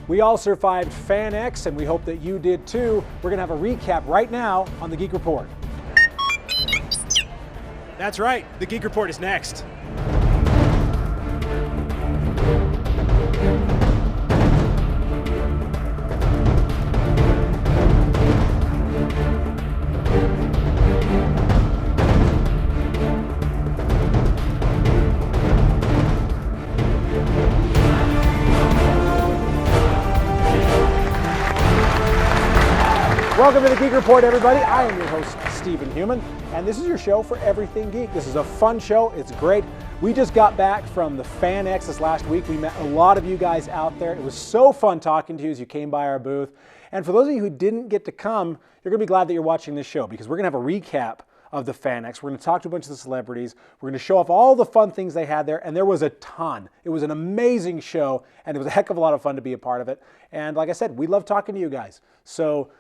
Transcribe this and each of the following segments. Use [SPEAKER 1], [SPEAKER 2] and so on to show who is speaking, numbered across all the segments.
[SPEAKER 1] We all survived FanX, and we hope that you did too. We're going to have a recap right now on the Geek Report.
[SPEAKER 2] That's right, the Geek Report is next.
[SPEAKER 1] Welcome to the Geek Report, everybody. I am your host, Steven Heumann, and this is your show for everything geek. This is a fun show. It's great. We just got back from the FanX this last week. We met a lot of you guys out there. It was so fun talking to you as you came by our booth. And for those of you who didn't get to come, you're going to be glad that you're watching this show because we're going to have a recap of the FanX. We're going to talk to a bunch of the celebrities. We're going to show off all the fun things they had there, and there was a ton. It was an amazing show, and it was a heck of a lot of fun to be a part of it. And like I said, we love talking to you guys. So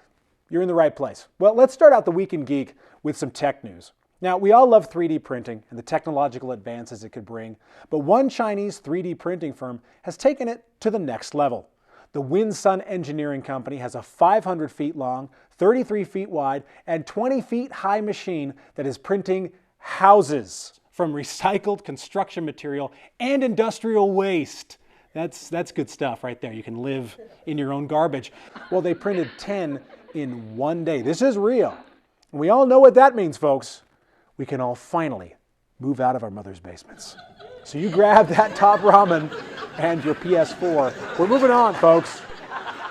[SPEAKER 1] you're in the right place. Well, let's start out the Week in Geek with some tech news. Now, we all love 3D printing and the technological advances it could bring, but one Chinese 3D printing firm has taken it to the next level. The WinSun Engineering Company has a 500 feet long, 33 feet wide, and 20 feet high machine that is printing houses from recycled construction material and industrial waste. That's good stuff right there. You can live in your own garbage. Well, they printed 10 in one day. This is real. And we all know what that means, folks. We can all finally move out of our mother's basements. So you grab that top ramen and your PS4. We're moving on, folks.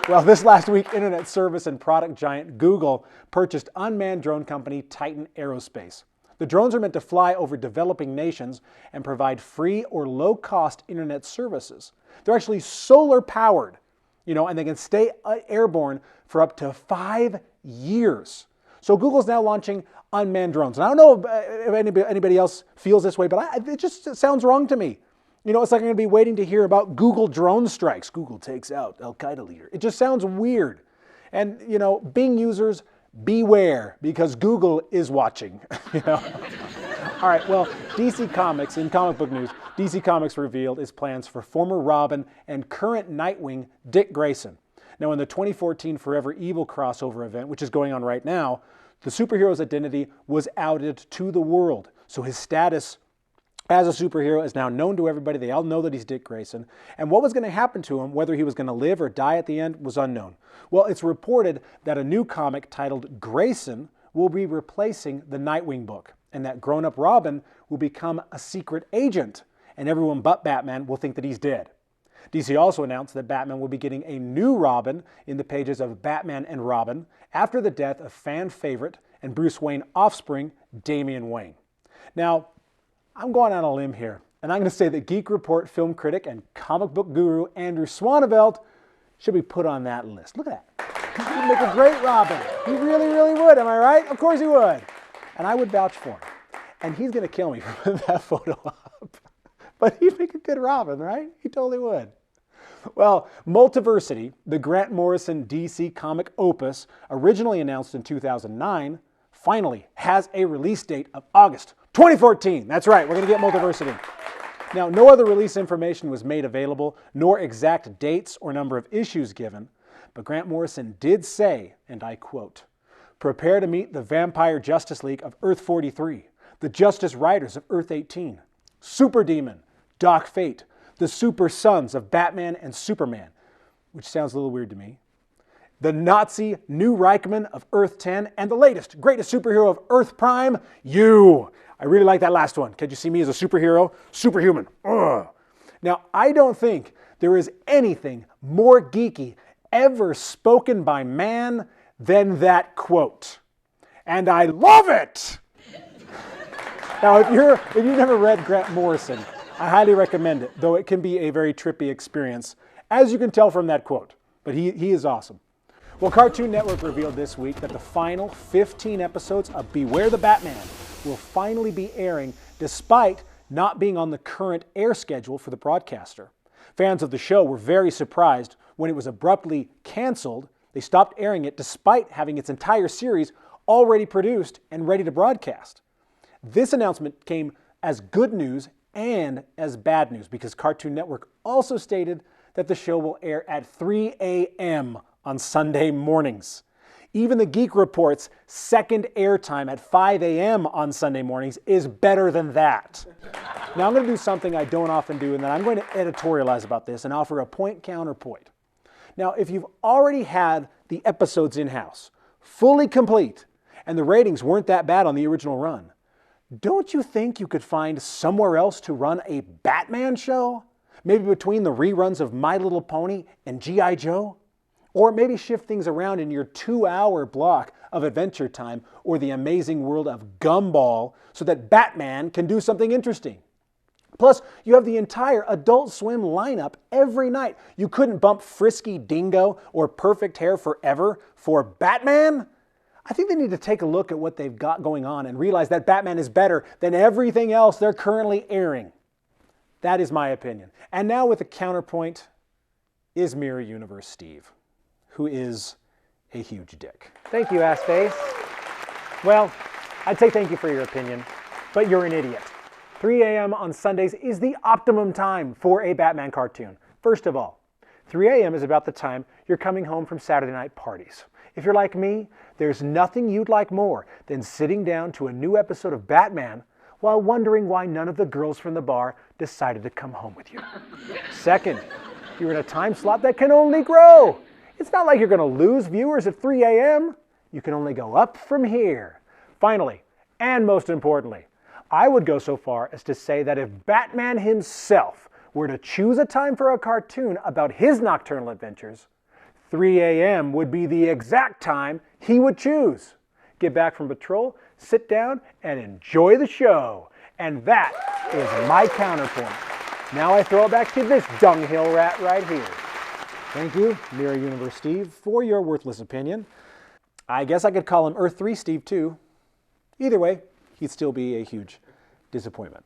[SPEAKER 1] Well, this last week, internet service and product giant Google purchased unmanned drone company Titan Aerospace. The drones are meant to fly over developing nations and provide free or low-cost internet services. They're actually solar powered, and they can stay airborne for up to 5 years. So Google's now launching unmanned drones. And I don't know if anybody else feels this way, but it just sounds wrong to me. It's like I'm going to be waiting to hear about Google drone strikes. Google takes out Al-Qaeda leader. It just sounds weird. And, Bing users, beware, because Google is watching. All right, well, DC Comics, in comic book news, DC Comics revealed its plans for former Robin and current Nightwing Dick Grayson. Now, in the 2014 Forever Evil crossover event, which is going on right now, the superhero's identity was outed to the world. So his status as a superhero is now known to everybody. They all know that he's Dick Grayson. And what was going to happen to him, whether he was going to live or die at the end, was unknown. Well, it's reported that a new comic titled Grayson will be replacing the Nightwing book, and that grown-up Robin will become a secret agent, and everyone but Batman will think that he's dead. DC also announced that Batman will be getting a new Robin in the pages of Batman and Robin after the death of fan favorite and Bruce Wayne offspring, Damian Wayne. Now, I'm going on a limb here, and I'm going to say that Geek Report film critic and comic book guru Andrew Swanevelt should be put on that list. Look at that. He would make a great Robin. He really, really would. Am I right? Of course he would. And I would vouch for him. And he's going to kill me for putting that photo up. But he'd make a good Robin, right? He totally would. Well, Multiversity, the Grant Morrison DC comic opus, originally announced in 2009, finally has a release date of August 2014. That's right, we're going to get Multiversity. Now, no other release information was made available, nor exact dates or number of issues given, but Grant Morrison did say, and I quote, "Prepare to meet the Vampire Justice League of Earth 43, the Justice Riders of Earth 18, Super Demon, Doc Fate, the Super Sons of Batman and Superman," which sounds a little weird to me, "the Nazi New Reichman of Earth 10, and the latest, greatest superhero of Earth Prime, you." I really like that last one. Could you see me as a superhero? Superhuman. Ugh. Now, I don't think there is anything more geeky ever spoken by man than that quote. And I love it! Now, if you've never read Grant Morrison, I highly recommend it, though it can be a very trippy experience, as you can tell from that quote. But he is awesome. Well, Cartoon Network revealed this week that the final 15 episodes of Beware the Batman will finally be airing despite not being on the current air schedule for the broadcaster. Fans of the show were very surprised when it was abruptly canceled. They stopped airing it despite having its entire series already produced and ready to broadcast. This announcement came as good news and as bad news because Cartoon Network also stated that the show will air at 3 a.m. on Sunday mornings. Even the Geek Report's second airtime at 5 a.m. on Sunday mornings is better than that. Now I'm going to do something I don't often do, and then I'm going to editorialize about this and offer a point-counterpoint. Now, if you've already had the episodes in-house, fully complete, and the ratings weren't that bad on the original run, don't you think you could find somewhere else to run a Batman show? Maybe between the reruns of My Little Pony and G.I. Joe? Or maybe shift things around in your 2-hour block of Adventure Time or The Amazing World of Gumball so that Batman can do something interesting. Plus, you have the entire Adult Swim lineup every night. You couldn't bump Frisky Dingo or Perfect Hair Forever for Batman? I think they need to take a look at what they've got going on and realize that Batman is better than everything else they're currently airing. That is my opinion. And now with a counterpoint is Mirror Universe Steve, who is a huge dick.
[SPEAKER 3] Thank you, Assface. Well, I'd say thank you for your opinion, but you're an idiot. 3 a.m. on Sundays is the optimum time for a Batman cartoon. First of all, 3 a.m. is about the time you're coming home from Saturday night parties. If you're like me, there's nothing you'd like more than sitting down to a new episode of Batman while wondering why none of the girls from the bar decided to come home with you. Second, you're in a time slot that can only grow. It's not like you're going to lose viewers at 3 a.m. You can only go up from here. Finally, and most importantly, I would go so far as to say that if Batman himself were to choose a time for a cartoon about his nocturnal adventures, 3 a.m. would be the exact time he would choose. Get back from patrol, sit down, and enjoy the show. And that is my counterpoint. Now I throw it back to this dunghill rat right here.
[SPEAKER 1] Thank you, Mirror Universe Steve, for your worthless opinion. I guess I could call him Earth 3 Steve too. Either way, he'd still be a huge disappointment.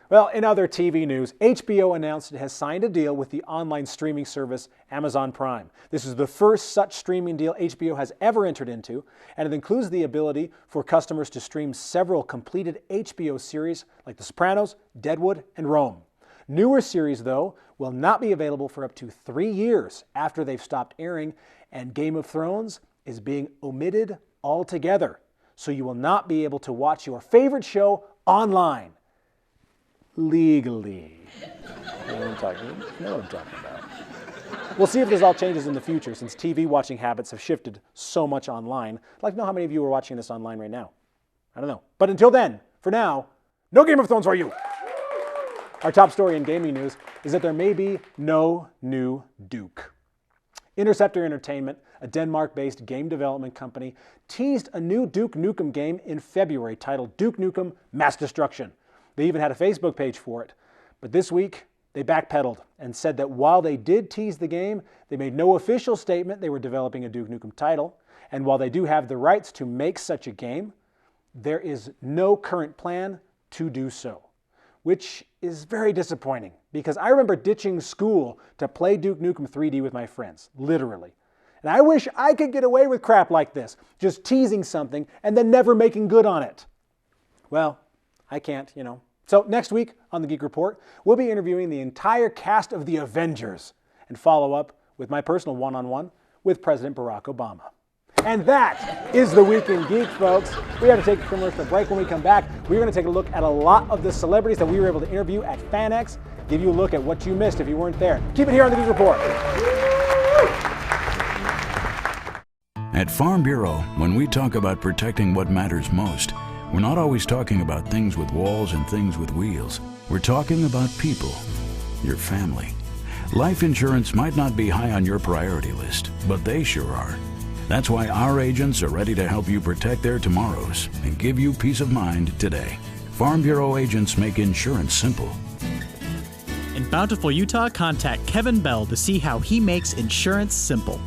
[SPEAKER 1] Well, in other TV news, HBO announced it has signed a deal with the online streaming service Amazon Prime. This is the first such streaming deal HBO has ever entered into, and it includes the ability for customers to stream several completed HBO series like The Sopranos, Deadwood, and Rome. Newer series, though, will not be available for up to 3 years after they've stopped airing, and Game of Thrones is being omitted altogether. So you will not be able to watch your favorite show online. Legally. You know what I'm talking about. We'll see if this all changes in the future since TV watching habits have shifted so much online. I'd like to know how many of you are watching this online right now. I don't know. But until then, for now, no Game of Thrones for you! Our top story in gaming news is that there may be no new Duke. Interceptor Entertainment, a Denmark-based game development company, teased a new Duke Nukem game in February titled Duke Nukem Mass Destruction. They even had a Facebook page for it. But this week, they backpedaled and said that while they did tease the game, they made no official statement they were developing a Duke Nukem title. And while they do have the rights to make such a game, there is no current plan to do so, which is very disappointing because I remember ditching school to play Duke Nukem 3D with my friends, literally. And I wish I could get away with crap like this, just teasing something and then never making good on it. Well, I can't, you know. So next week on the Geek Report, we'll be interviewing the entire cast of the Avengers and follow up with my personal one-on-one with President Barack Obama. And that is the Week in Geek, folks. We have to take a commercial break. When we come back, we're going to take a look at a lot of the celebrities that we were able to interview at FanX, give you a look at what you missed if you weren't there. Keep it here on the Geek Report.
[SPEAKER 4] At Farm Bureau, when we talk about protecting what matters most, we're not always talking about things with walls and things with wheels. We're talking about people, your family. Life insurance might not be high on your priority list, but they sure are. That's why our agents are ready to help you protect their tomorrows and give you peace of mind today. Farm Bureau agents make insurance simple.
[SPEAKER 5] In Bountiful, Utah, contact Kevin Bell to see how he makes insurance simple.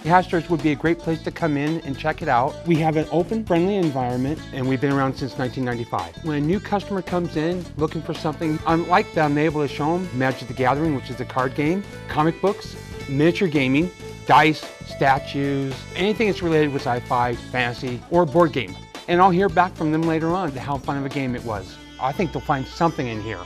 [SPEAKER 6] Hasters would be a great place to come in and check it out. We have an open, friendly environment, and we've been around since 1995. When a new customer comes in looking for something, unlike that, I'm able to show them Magic the Gathering, which is a card game, comic books, miniature gaming, dice, statues, anything that's related with sci-fi, fantasy, or board game. And I'll hear back from them later on to how fun of a game it was. I think they'll find something in here,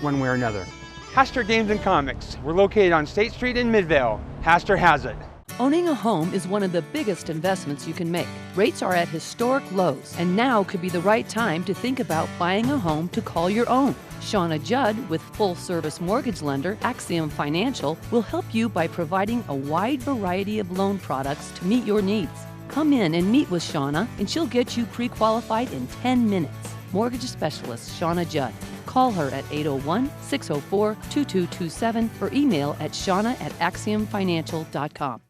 [SPEAKER 6] one way or another. Haster Games and Comics. We're located on State Street in Midvale. Haster has it.
[SPEAKER 7] Owning a home is one of the biggest investments you can make. Rates are at historic lows, and now could be the right time to think about buying a home to call your own. Shauna Judd, with full-service mortgage lender Axiom Financial, will help you by providing a wide variety of loan products to meet your needs. Come in and meet with Shauna, and she'll get you pre-qualified in 10 minutes. Mortgage specialist Shauna Judd. Call her at 801-604-2227 or email at shauna@axiomfinancial.com.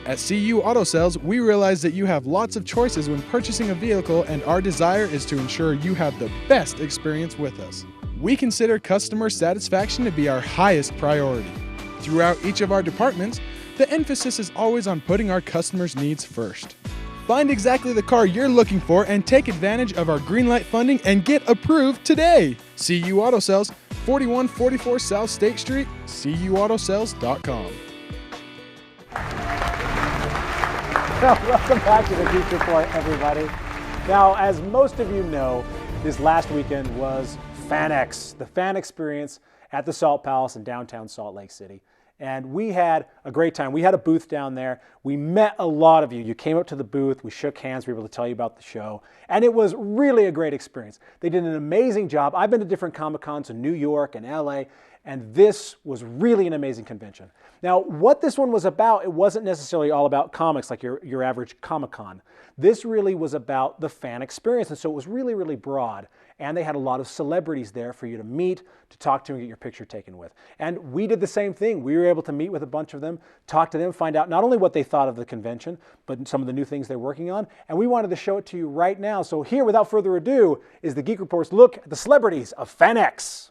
[SPEAKER 8] At CU Auto Sales, we realize that you have lots of choices when purchasing a vehicle, and our desire is to ensure you have the best experience with us. We consider customer satisfaction to be our highest priority. Throughout each of our departments, the emphasis is always on putting our customers' needs first. Find exactly the car you're looking for and take advantage of our Greenlight funding and get approved today. CU Auto Sales, 4144 South State Street, cuautosales.com.
[SPEAKER 3] Well, welcome back to the Geek Report, everybody. Now, as most of you know, this last weekend was FanX, the fan experience at the Salt Palace in downtown Salt Lake City. And we had a great time. We had a booth down there. We met a lot of you. You came up to the booth. We shook hands. We were able to tell you about the show. And it was really a great experience. They did an amazing job. I've been to different Comic-Cons in New York and LA, and this was really an amazing convention. Now, what this one was about, it wasn't necessarily all about comics like your average Comic-Con. This really was about the fan experience, and so it was really, really broad. And they had a lot of celebrities there for you to meet, to talk to, and get your picture taken with. And we did the same thing. We were able to meet with a bunch of them, talk to them, find out not only what they thought of the convention, but some of the new things they're working on. And we wanted to show it to you right now. So here, without further ado, is the Geek Report's look at the celebrities of FanX.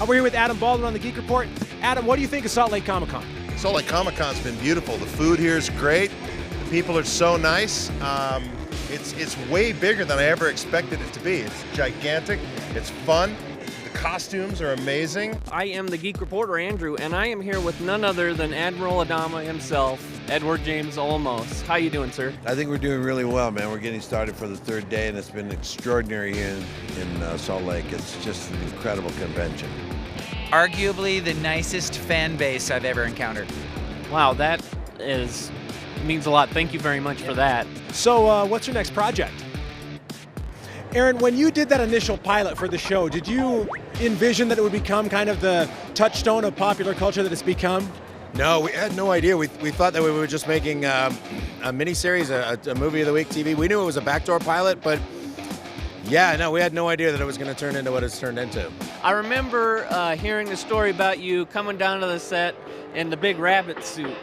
[SPEAKER 2] We're here with Adam Baldwin on the Geek Report. Adam, what do you think of Salt Lake Comic-Con?
[SPEAKER 9] Salt Lake Comic-Con's been beautiful. The food here is great. The people are so nice. It's way bigger than I ever expected it to be. It's gigantic. It's fun. The costumes are amazing.
[SPEAKER 10] I am the Geek Reporter, Andrew, and I am here with none other than Admiral Adama himself, Edward James Olmos. How you doing, sir?
[SPEAKER 11] I think we're doing really well, man. We're getting started for the third day, and it's been extraordinary here in Salt Lake. It's just an incredible convention.
[SPEAKER 12] Arguably the nicest fan base I've ever encountered.
[SPEAKER 10] Wow, that means a lot. Thank you very much for that.
[SPEAKER 2] So what's your next project? Aaron, when you did that initial pilot for the show, did you envision that it would become kind of the touchstone of popular culture that it's become?
[SPEAKER 13] No, we had no idea. We thought that we were just making a miniseries, a movie of the week TV. We knew it was a backdoor pilot, but yeah, no, we had no idea that it was going to turn into what it's turned into.
[SPEAKER 10] I remember hearing the story about you coming down to the set in the big rabbit suit.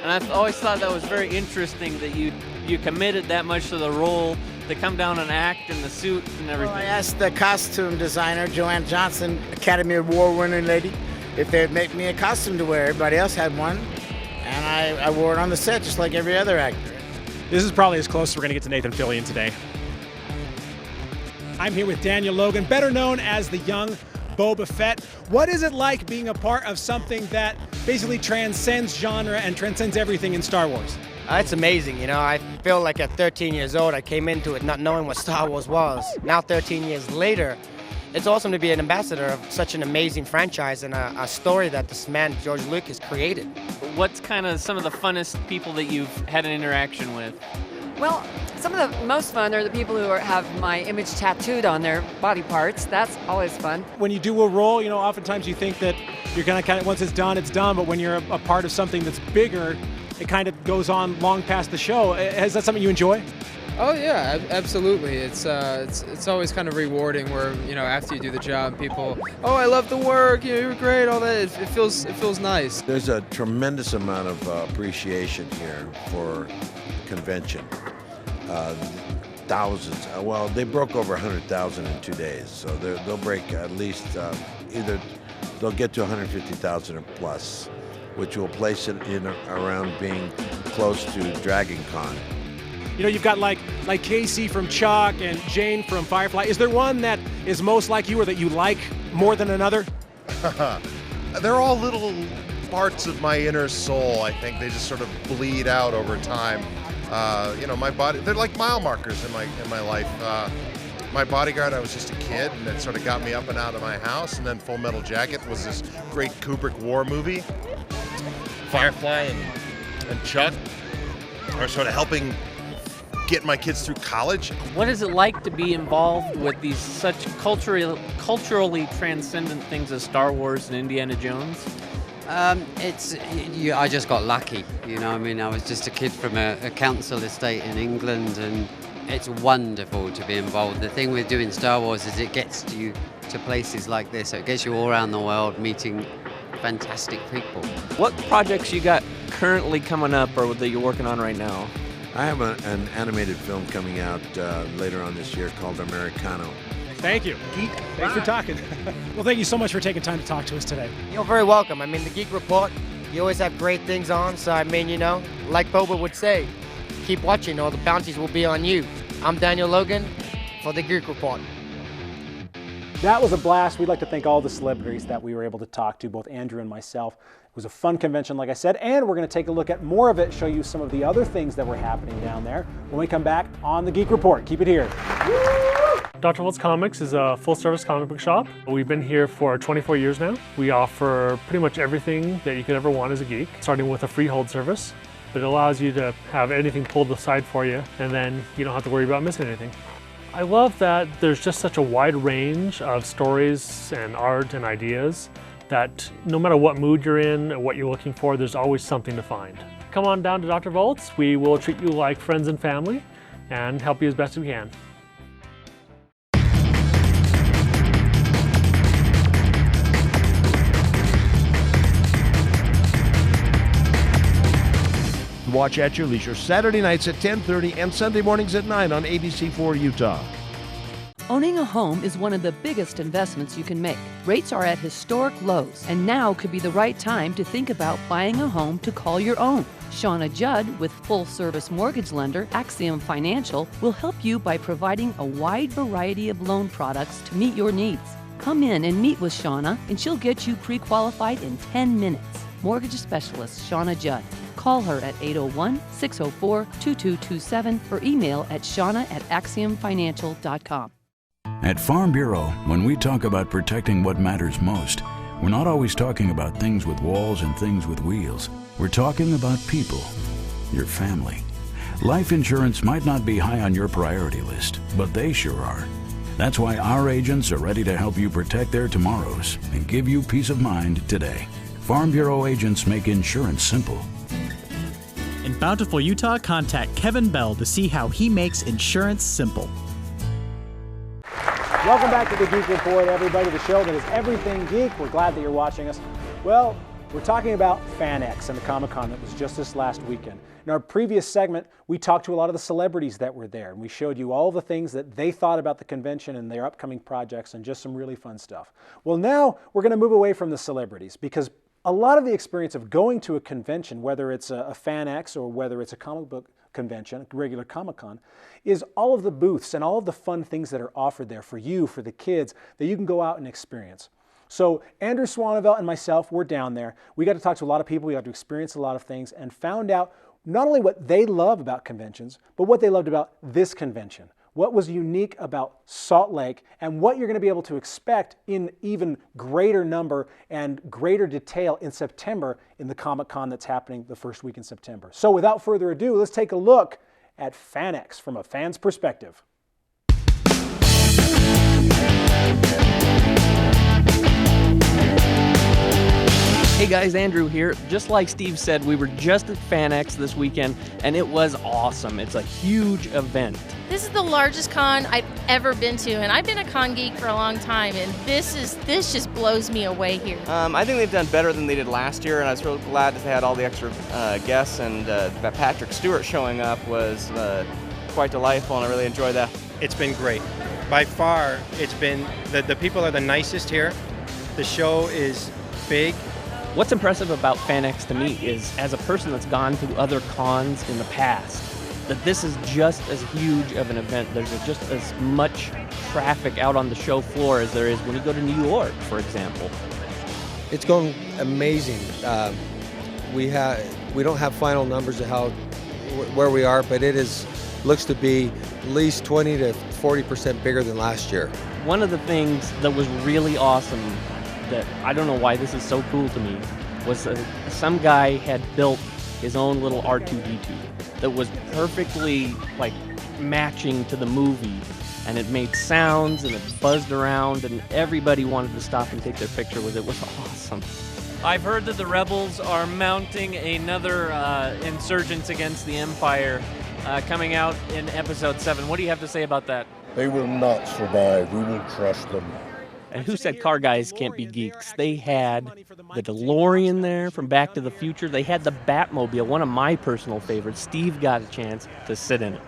[SPEAKER 10] And I always thought that was very interesting that you committed that much to the role to come down and act in the suit and everything.
[SPEAKER 14] Well, I asked the costume designer, Joanne Johnson, Academy Award-winning lady, if they'd make me a costume to wear. Everybody else had one, and I wore it on the set just like every other actor.
[SPEAKER 2] This is probably as close as we're going to get to Nathan Fillion today. I'm here with Daniel Logan, better known as the young Boba Fett. What is it like being a part of something that basically transcends genre and transcends everything in Star Wars?
[SPEAKER 15] It's amazing, you know. I feel like at 13 years old, I came into it not knowing what Star Wars was. Now 13 years later, it's awesome to be an ambassador of such an amazing franchise and a story that this man, George Lucas, created.
[SPEAKER 10] What's kind of some of the funnest people that you've had an interaction with?
[SPEAKER 16] Well, some of the most fun are the people who have my image tattooed on their body parts. That's always fun.
[SPEAKER 2] When you do a role, you know, oftentimes you think that you're going to kind of, once it's done, but when you're a part of something that's bigger, it kind of goes on long past the show. Is that something you enjoy?
[SPEAKER 17] Oh yeah, absolutely. It's always kind of rewarding where, you know, after you do the job, people, oh, I love the work, you know, you're great, all that. It feels nice.
[SPEAKER 11] There's a tremendous amount of appreciation here for convention. Thousands. Well, they broke over 100,000 in 2 days, so they'll break at least either they'll get to 150,000 or plus, which will place it in around being close to Dragon Con.
[SPEAKER 2] You know, you've got like Casey from Chalk and Jane from Firefly. Is there one that is most like you or that you like more than another?
[SPEAKER 9] They're all little parts of my inner soul, I think they just sort of bleed out over time. My body, they're like mile markers in my life. My Bodyguard, I was just a kid, and it sort of got me up and out of my house. And then Full Metal Jacket was this great Kubrick war movie. Firefly and Chuck are sort of helping get my kids through college.
[SPEAKER 10] What is it like to be involved with these such culturally transcendent things as Star Wars and Indiana Jones?
[SPEAKER 18] I just got lucky, I was just a kid from a council estate in England, and it's wonderful to be involved. The thing with doing Star Wars is it gets you to places like this. It gets you all around the world meeting fantastic people.
[SPEAKER 10] What projects you got currently coming up or that you're working on right now?
[SPEAKER 11] I have an animated film coming out later on this year called Americano.
[SPEAKER 2] Thank you. Geek, thanks for talking. Well, thank you so much for taking time to talk to us today.
[SPEAKER 15] You're very welcome. The Geek Report, you always have great things on, so like Boba would say, keep watching or the bounties will be on you. I'm Daniel Logan for the Geek Report.
[SPEAKER 3] That was a blast. We'd like to thank all the celebrities that we were able to talk to, both Andrew and myself. It was a fun convention, like I said, and we're going to take a look at more of it, show you some of the other things that were happening down there when we come back on the Geek Report. Keep it here.
[SPEAKER 19] Dr. Volt's Comics is a full-service comic book shop. We've been here for 24 years now. We offer pretty much everything that you could ever want as a geek, starting with a free hold service. But it allows you to have anything pulled aside for you, and then you don't have to worry about missing anything. I love that there's just such a wide range of stories and art and ideas that no matter what mood you're in or what you're looking for, there's always something to find. Come on down to Dr. Volt's. We will treat you like friends and family and help you as best we can.
[SPEAKER 20] Watch at your leisure Saturday nights at 10:30 and Sunday mornings at 9 on ABC4 Utah.
[SPEAKER 7] Owning a home is one of the biggest investments you can make. Rates are at historic lows, and now could be the right time to think about buying a home to call your own. Shauna Judd with full-service mortgage lender Axiom Financial will help you by providing a wide variety of loan products to meet your needs. Come in and meet with Shauna, and she'll get you pre-qualified in 10 minutes. Mortgage specialist Shauna Judd. Call her at 801-604-2227 or email at shauna@axiomfinancial.com.
[SPEAKER 4] At Farm Bureau, when we talk about protecting what matters most, we're not always talking about things with walls and things with wheels. We're talking about people, your family. Life insurance might not be high on your priority list, but they sure are. That's why our agents are ready to help you protect their tomorrows and give you peace of mind today. Farm Bureau agents make insurance simple.
[SPEAKER 5] In Bountiful, Utah, contact Kevin Bell to see how he makes insurance simple.
[SPEAKER 3] Welcome back to the Geek Report, everybody, the show that is everything geek. We're glad that you're watching us. Well, we're talking about FanX and the Comic-Con that was just this last weekend. In our previous segment, we talked to a lot of the celebrities that were there, and we showed you all the things that they thought about the convention and their upcoming projects and just some really fun stuff. Well, now we're going to move away from the celebrities because a lot of the experience of going to a convention, whether it's a FanX or whether it's a comic book convention, a regular Comic-Con, is all of the booths and all of the fun things that are offered there for you, for the kids, that you can go out and experience. So Andrew Swanevelt and myself were down there. We got to talk to a lot of people, we got to experience a lot of things, and found out not only what they love about conventions, but what they loved about this convention. What was unique about Salt Lake and what you're going to be able to expect in even greater number and greater detail in September in the Comic-Con that's happening the first week in September. So without further ado, let's take a look at FanX from a fan's perspective.
[SPEAKER 10] Hey guys, Andrew here. Just like Steve said, we were just at FanX this weekend, and it was awesome. It's a huge event.
[SPEAKER 21] This is the largest con I've ever been to, and I've been a con geek for a long time, and this just blows me away here.
[SPEAKER 22] I think they've done better than they did last year, and I was really glad that they had all the extra guests, and that Patrick Stewart showing up was quite delightful, and I really enjoyed that.
[SPEAKER 23] It's been great. By far, it's been, the people are the nicest here. The show is big.
[SPEAKER 10] What's impressive about FanX to me is, as a person that's gone to other cons in the past, that this is just as huge of an event. There's just as much traffic out on the show floor as there is when you go to New York, for example.
[SPEAKER 1] It's going amazing. We don't have final numbers of where we are, but it looks to be at least 20 to 40% bigger than last year.
[SPEAKER 6] One of the things that was really awesome, that I don't know why this is so cool to me, was some guy had built his own little R2-D2 that was perfectly like matching to the movie, and it made sounds and it buzzed around, and everybody wanted to stop and take their picture with it. It was awesome.
[SPEAKER 10] I've heard that the rebels are mounting another insurgence against the Empire coming out in episode 7. What do you have to say about that?
[SPEAKER 8] They will not survive. We will crush them.
[SPEAKER 6] And who said car guys can't be geeks? They had the DeLorean there from Back to the Future. They had the Batmobile, one of my personal favorites. Steve got a chance to sit in it.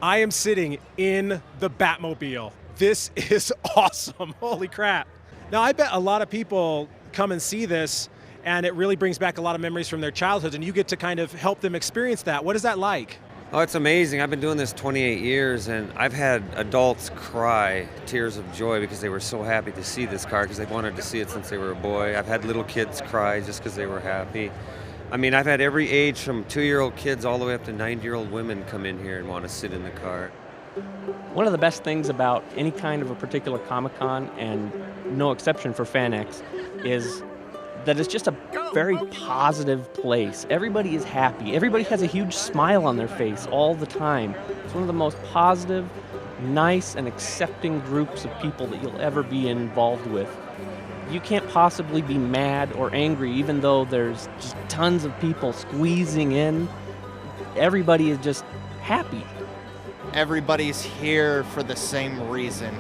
[SPEAKER 2] I am sitting in the Batmobile. This is awesome. Holy crap. Now, I bet a lot of people come and see this, and it really brings back a lot of memories from their childhoods, and you get to kind of help them experience that. What is that like?
[SPEAKER 24] Oh, it's amazing. I've been doing this 28 years, and I've had adults cry tears of joy because they were so happy to see this car because they wanted to see it since they were a boy. I've had little kids cry just because they were happy. I mean, I've had every age from 2-year-old kids all the way up to 90-year-old women come in here and want to sit in the car.
[SPEAKER 6] One of the best things about any kind of a particular Comic-Con, and no exception for FanX, is that it's just a very positive place. Everybody is happy. Everybody has a huge smile on their face all the time. It's one of the most positive, nice, and accepting groups of people that you'll ever be involved with. You can't possibly be mad or angry, even though there's just tons of people squeezing in. Everybody is just happy.
[SPEAKER 25] Everybody's here for the same reason.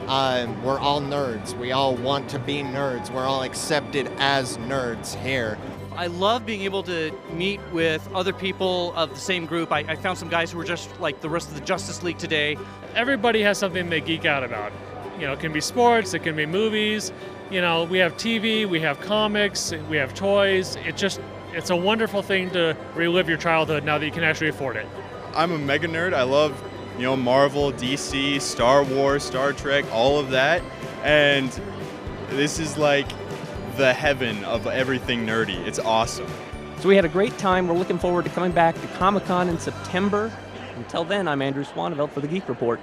[SPEAKER 25] We're all nerds. We all want to be nerds. We're all accepted as nerds here.
[SPEAKER 26] I love being able to meet with other people of the same group. I found some guys who were just like the rest of the Justice League today.
[SPEAKER 19] Everybody has something they geek out about. You know, it can be sports, it can be movies. You know, we have TV, we have comics, we have toys. It's a wonderful thing to relive your childhood now that you can actually afford it.
[SPEAKER 27] I'm a mega nerd. I love, Marvel, DC, Star Wars, Star Trek, all of that. And this is like the heaven of everything nerdy. It's awesome.
[SPEAKER 6] So we had a great time. We're looking forward to coming back to Comic-Con in September. Until then, I'm Andrew Swanevelt for the Geek Report.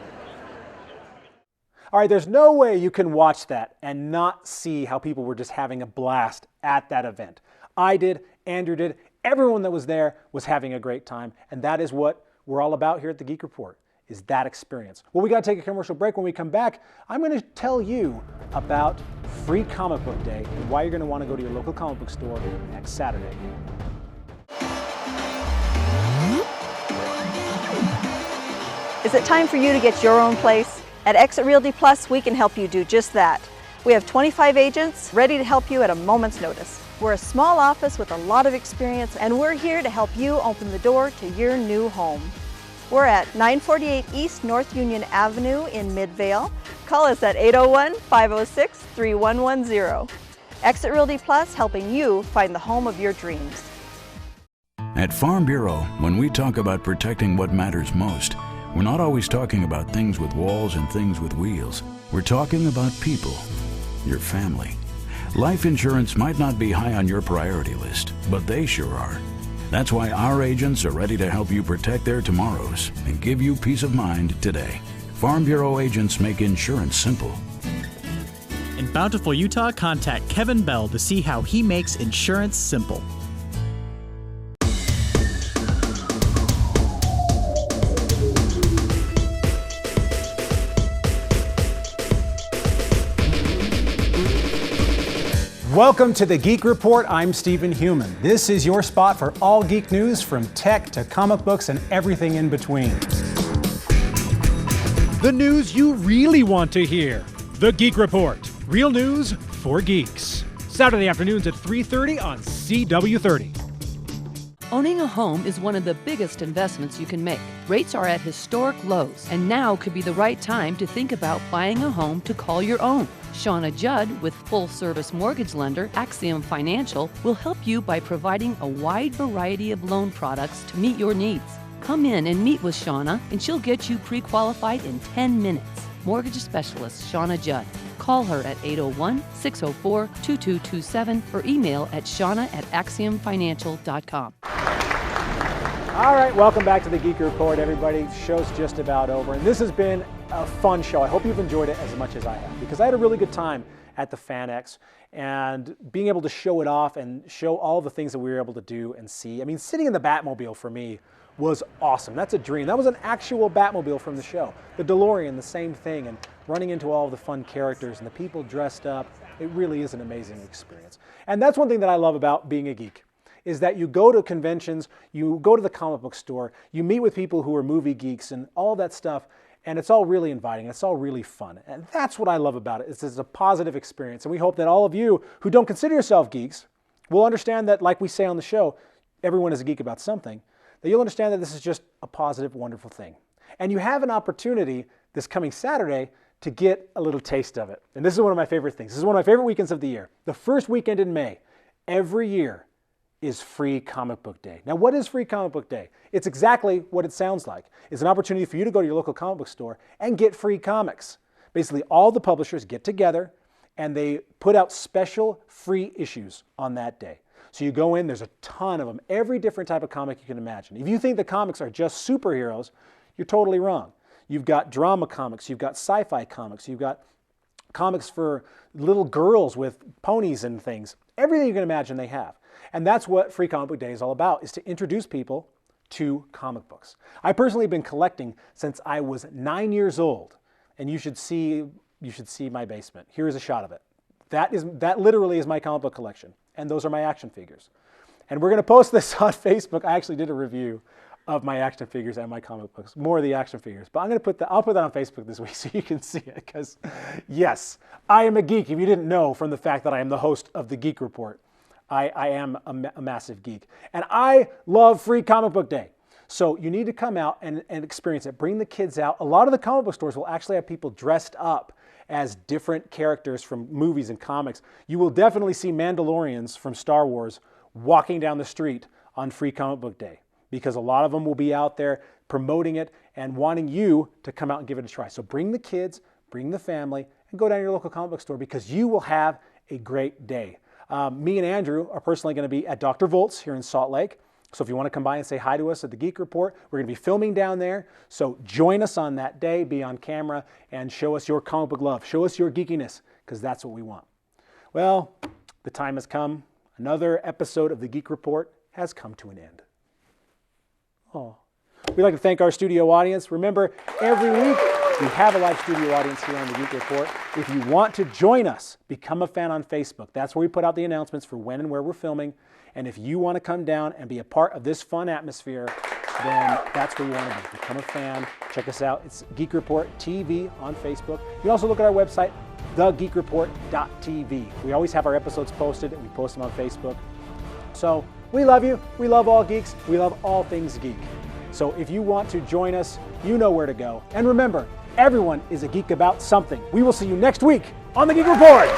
[SPEAKER 3] All right, there's no way you can watch that and not see how people were just having a blast at that event. I did, Andrew did, everyone that was there was having a great time, and that is what we're all about here at the Geek Report, is that experience. Well, we got to take a commercial break. When we come back, I'm going to tell you about Free Comic Book Day and why you're going to want to go to your local comic book store next Saturday.
[SPEAKER 28] Is it time for you to get your own place? At Exit Realty Plus, we can help you do just that. We have 25 agents ready to help you at a moment's notice. We're a small office with a lot of experience, and we're here to help you open the door to your new home. We're at 948 East North Union Avenue in Midvale. Call us at 801-506-3110. Exit Realty Plus, helping you find the home of your dreams.
[SPEAKER 4] At Farm Bureau, when we talk about protecting what matters most, we're not always talking about things with walls and things with wheels. We're talking about people, your family. Life insurance might not be high on your priority list, but they sure are. That's why our agents are ready to help you protect their tomorrows and give you peace of mind today. Farm Bureau agents make insurance simple.
[SPEAKER 5] In Bountiful, Utah, contact Kevin Bell to see how he makes insurance simple.
[SPEAKER 3] Welcome to the Geek Report. I'm Steven Heumann. This is your spot for all geek news from tech to comic books and everything in between.
[SPEAKER 2] The news you really want to hear. The Geek Report. Real news for geeks. Saturday afternoons at 3:30 on CW30.
[SPEAKER 7] Owning a home is one of the biggest investments you can make. Rates are at historic lows, and now could be the right time to think about buying a home to call your own. Shauna Judd with full-service mortgage lender Axiom Financial will help you by providing a wide variety of loan products to meet your needs. Come in and meet with Shauna, and she'll get you pre-qualified in 10 minutes. mortgage specialist Shauna Judd. Call her at 801-604-2227 or email at shauna@axiomfinancial.com.
[SPEAKER 3] All right, welcome back to the Geek Report, everybody. The show's just about over, and this has been a fun show. I hope you've enjoyed it as much as I have, because I had a really good time at the FanX, and being able to show it off and show all the things that we were able to do and see. I mean, sitting in the Batmobile for me was awesome. That's a dream. That was an actual Batmobile from the show. The DeLorean, the same thing, and running into all of the fun characters and the people dressed up. It really is an amazing experience. And that's one thing that I love about being a geek, is that you go to conventions, you go to the comic book store, you meet with people who are movie geeks and all that stuff, and it's all really inviting, it's all really fun. And that's what I love about it. It's a positive experience. And we hope that all of you who don't consider yourself geeks will understand that, like we say on the show, everyone is a geek about something, that you'll understand that this is just a positive, wonderful thing. And you have an opportunity this coming Saturday to get a little taste of it. And this is one of my favorite things. This is one of my favorite weekends of the year. The first weekend in May, every year, is Free Comic Book Day. Now, what is Free Comic Book Day? It's exactly what it sounds like. It's an opportunity for you to go to your local comic book store and get free comics. Basically, all the publishers get together and they put out special free issues on that day. So you go in, there's a ton of them, every different type of comic you can imagine. If you think the comics are just superheroes, you're totally wrong. You've got drama comics, you've got sci-fi comics, you've got comics for little girls with ponies and things. Everything you can imagine they have. And that's what Free Comic Book Day is all about, is to introduce people to comic books. I personally have been collecting since I was 9 years old, and you should see my basement. Here is a shot of it. That literally is my comic book collection, and those are my action figures. And we're going to post this on Facebook. I actually did a review of my action figures and my comic books, more of the action figures. But I'll put that on Facebook this week so you can see it, because yes, I am a geek. If you didn't know from the fact that I am the host of the Geek Report, I am a massive geek. And I love Free Comic Book Day. So you need to come out and experience it. Bring the kids out. A lot of the comic book stores will actually have people dressed up as different characters from movies and comics. You will definitely see Mandalorians from Star Wars walking down the street on Free Comic Book Day, because a lot of them will be out there promoting it and wanting you to come out and give it a try. So bring the kids, bring the family, and go down to your local comic book store, because you will have a great day. Me and Andrew are personally going to be at Dr. Volt's here in Salt Lake. So if you want to come by and say hi to us at the Geek Report, we're going to be filming down there. So join us on that day, be on camera, and show us your comic book love. Show us your geekiness, because that's what we want. Well, the time has come. Another episode of the Geek Report has come to an end. Oh. We'd like to thank our studio audience. Remember, every week we have a live studio audience here on the Geek Report. If you want to join us, become a fan on Facebook. That's where we put out the announcements for when and where we're filming. And if you want to come down and be a part of this fun atmosphere, then that's where you want to be. Become a fan. Check us out. It's Geek Report TV on Facebook. You can also look at our website, thegeekreport.tv. We always have our episodes posted, and we post them on Facebook. So we love you. We love all geeks. We love all things geek. So if you want to join us, you know where to go. And remember, everyone is a geek about something. We will see you next week on the Geek Report.